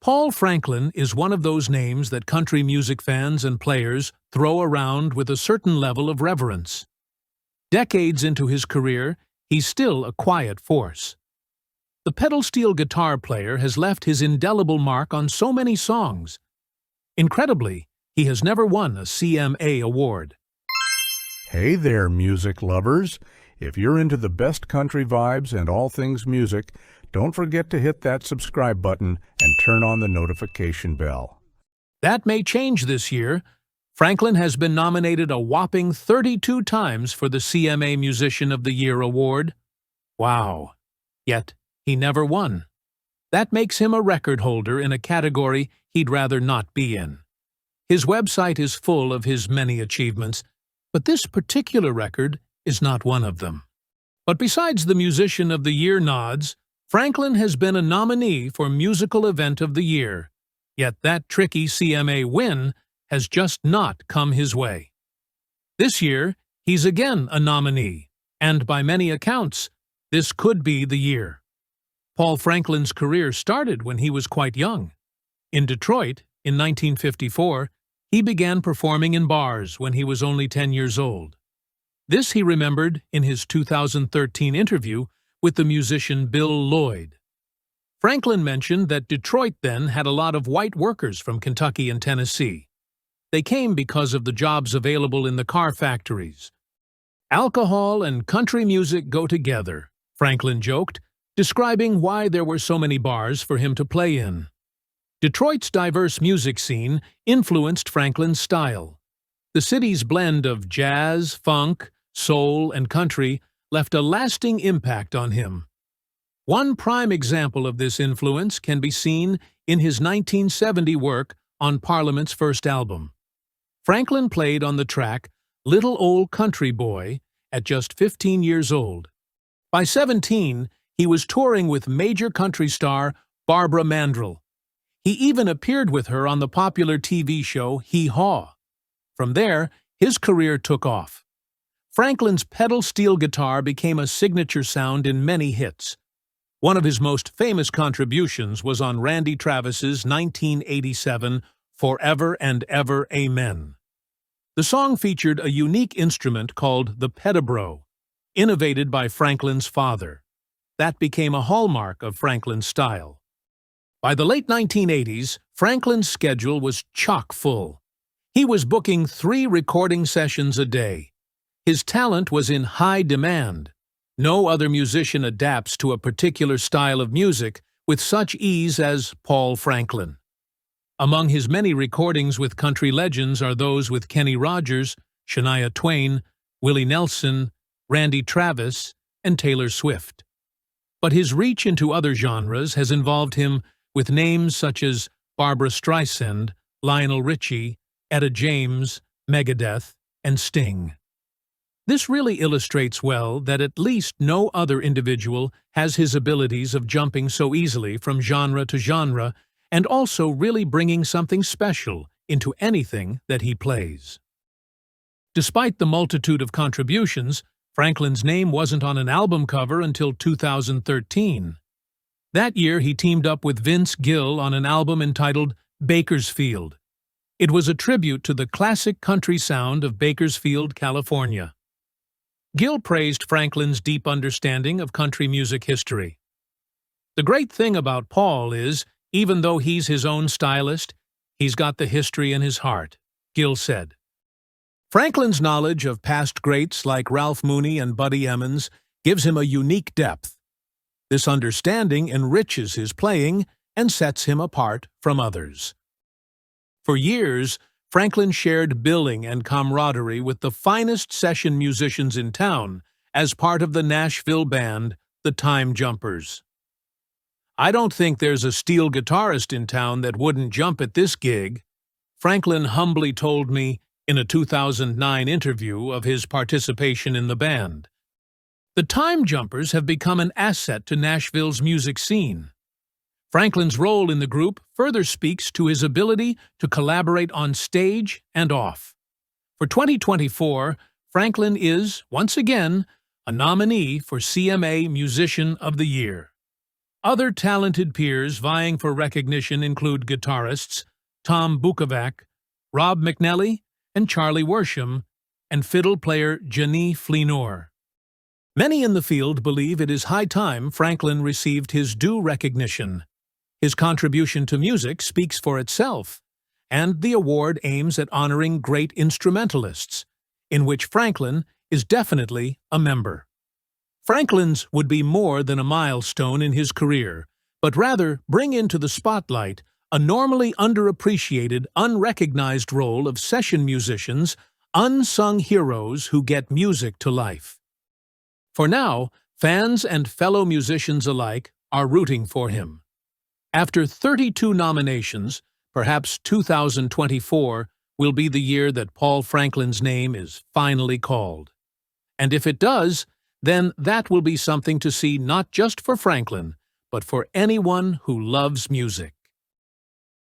Paul Franklin is one of those names that country music fans and players throw around with a certain level of reverence. Decades into his career, he's still a quiet force. The pedal steel guitar player has left his indelible mark on so many songs. Incredibly, he has never won a CMA award. Hey there, music lovers! If you're into the best country vibes and all things music, don't forget to hit that subscribe button and turn on the notification bell. That may change this year. Franklin has been nominated a whopping 32 times for the CMA Musician of the Year award. Wow! Yet, he never won. That makes him a record holder in a category he'd rather not be in. His website is full of his many achievements, but this particular record is not one of them. But besides the Musician of the Year nods, Franklin has been a nominee for Musical Event of the Year, yet that tricky CMA win has just not come his way. This year, he's again a nominee, and by many accounts, this could be the year. Paul Franklin's career started when he was quite young. In Detroit, in 1954, he began performing in bars when he was only 10 years old. This he remembered in his 2013 interview with the musician Bill Lloyd. Franklin mentioned that Detroit then had a lot of white workers from Kentucky and Tennessee. They came because of the jobs available in the car factories. Alcohol and country music go together, Franklin joked, describing why there were so many bars for him to play in. Detroit's diverse music scene influenced Franklin's style. The city's blend of jazz, funk, soul, and country left a lasting impact on him. One prime example of this influence can be seen in his 1970 work on Parliament's first album. Franklin played on the track Little Old Country Boy at just 15 years old. By 17, he was touring with major country star Barbara Mandrell. He even appeared with her on the popular TV show Hee Haw. From there, his career took off. Franklin's pedal steel guitar became a signature sound in many hits. One of his most famous contributions was on Randy Travis's 1987 Forever and Ever Amen. The song featured a unique instrument called the pedabro, innovated by Franklin's father. That became a hallmark of Franklin's style. By the late 1980s, Franklin's schedule was chock full. He was booking 3 recording sessions a day. His talent was in high demand. No other musician adapts to a particular style of music with such ease as Paul Franklin. Among his many recordings with country legends are those with Kenny Rogers, Shania Twain, Willie Nelson, Randy Travis, and Taylor Swift. But his reach into other genres has involved him with names such as Barbra Streisand, Lionel Richie, Etta James, Megadeth, and Sting. This really illustrates well that at least no other individual has his abilities of jumping so easily from genre to genre and also really bringing something special into anything that he plays. Despite the multitude of contributions, Franklin's name wasn't on an album cover until 2013. That year he teamed up with Vince Gill on an album entitled Bakersfield. It was a tribute to the classic country sound of Bakersfield, California. Gill praised Franklin's deep understanding of country music history. The great thing about Paul is, even though he's his own stylist, he's got the history in his heart, Gill said. Franklin's knowledge of past greats like Ralph Mooney and Buddy Emmons gives him a unique depth. This understanding enriches his playing and sets him apart from others. For years, Franklin shared billing and camaraderie with the finest session musicians in town as part of the Nashville band, the Time Jumpers. "I don't think there's a steel guitarist in town that wouldn't jump at this gig," Franklin humbly told me in a 2009 interview of his participation in the band. The Time Jumpers have become an asset to Nashville's music scene. Franklin's role in the group further speaks to his ability to collaborate on stage and off. For 2024, Franklin is, once again, a nominee for CMA Musician of the Year. Other talented peers vying for recognition include guitarists Tom Bukovac, Rob McNally, and Charlie Worsham, and fiddle player Janie Fleenor. Many in the field believe it is high time Franklin received his due recognition. His contribution to music speaks for itself, and the award aims at honoring great instrumentalists, in which Franklin is definitely a member. Franklin's would be more than a milestone in his career, but rather bring into the spotlight a normally underappreciated, unrecognized role of session musicians, unsung heroes who get music to life. For now, fans and fellow musicians alike are rooting for him. After 32 nominations, perhaps 2024 will be the year that Paul Franklin's name is finally called. And if it does, then that will be something to see not just for Franklin, but for anyone who loves music.